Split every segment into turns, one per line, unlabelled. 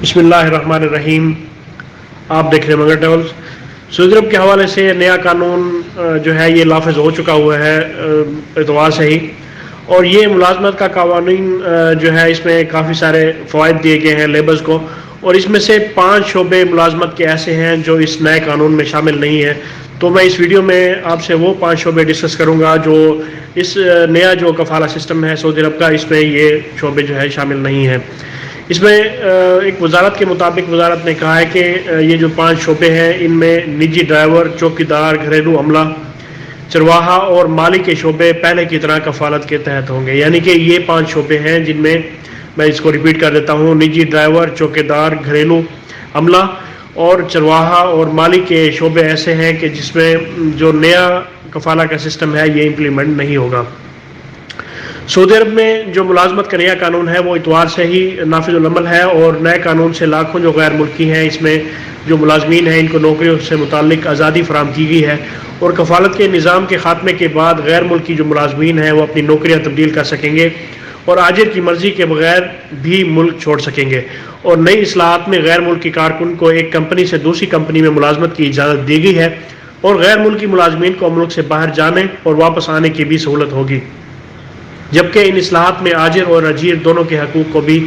بسم اللہ الرحمن الرحیم. آپ دیکھ رہے ہیں مگر ٹریولز. سعودی عرب کے حوالے سے نیا قانون جو ہے یہ نافذ ہو چکا ہوا ہے اتوار سے ہی، اور یہ ملازمت کا قوانین جو ہے اس میں کافی سارے فوائد دیے گئے ہیں لیبرز کو، اور اس میں سے 5 شعبے ملازمت کے ایسے ہیں جو اس نئے قانون میں شامل نہیں ہیں. تو میں اس ویڈیو میں آپ سے وہ 5 شعبے ڈسکس کروں گا جو اس نیا جو کفالہ سسٹم ہے سعودی عرب کا، اس میں یہ شعبے جو ہے شامل نہیں ہیں. اس میں ایک وزارت کے مطابق وزارت نے کہا ہے کہ یہ جو 5 شعبے ہیں ان میں نجی ڈرائیور، چوکیدار، گھریلو عملہ، چرواہا اور مالی کے شعبے پہلے کی طرح کفالت کے تحت ہوں گے. یعنی کہ یہ 5 شعبے ہیں جن میں اس کو ریپیٹ کر دیتا ہوں: نجی ڈرائیور، چوکیدار، گھریلو عملہ اور چرواہا اور مالی کے شعبے ایسے ہیں کہ جس میں جو نیا کفالہ کا سسٹم ہے یہ امپلیمنٹ نہیں ہوگا. سعودی عرب میں جو ملازمت کا نیا قانون ہے وہ اتوار سے ہی نافذ العمل ہے، اور نئے قانون سے لاکھوں جو غیر ملکی ہیں اس میں جو ملازمین ہیں ان کو نوکریوں سے متعلق آزادی فراہم کی گئی ہے، اور کفالت کے نظام کے خاتمے کے بعد غیر ملکی جو ملازمین ہیں وہ اپنی نوکریاں تبدیل کر سکیں گے اور آجر کی مرضی کے بغیر بھی ملک چھوڑ سکیں گے. اور نئی اصلاحات میں غیر ملکی کارکن کو ایک کمپنی سے دوسری کمپنی میں ملازمت کی اجازت دی گئی ہے، اور غیر ملکی ملازمین کو ملک سے باہر جانے اور واپس آنے کی بھی سہولت ہوگی، جبکہ ان اصلاحات میں آجر اور اجیر دونوں کے حقوق کو بھی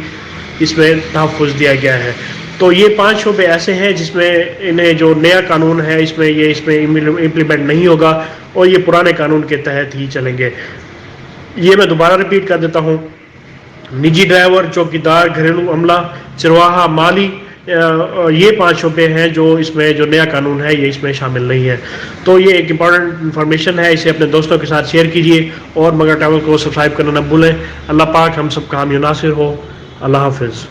اس میں تحفظ دیا گیا ہے. تو یہ 5 شعبے ایسے ہیں جس میں انہیں جو نیا قانون ہے اس میں امپلیمنٹ نہیں ہوگا اور یہ پرانے قانون کے تحت ہی چلیں گے. یہ میں دوبارہ ریپیٹ کر دیتا ہوں: نجی ڈرائیور، چوکیدار، گھریلو عملہ، چرواہا، مالی، یہ 5 شعبے ہیں جو اس میں جو نیا قانون ہے یہ اس میں شامل نہیں ہے. تو یہ ایک امپورٹنٹ انفارمیشن ہے، اسے اپنے دوستوں کے ساتھ شیئر کیجیے اور مگر ٹریول کو سبسکرائب کرنا نہ بھولیں. اللہ پاک ہم سب کا حامی و ناصر ہو. اللہ حافظ.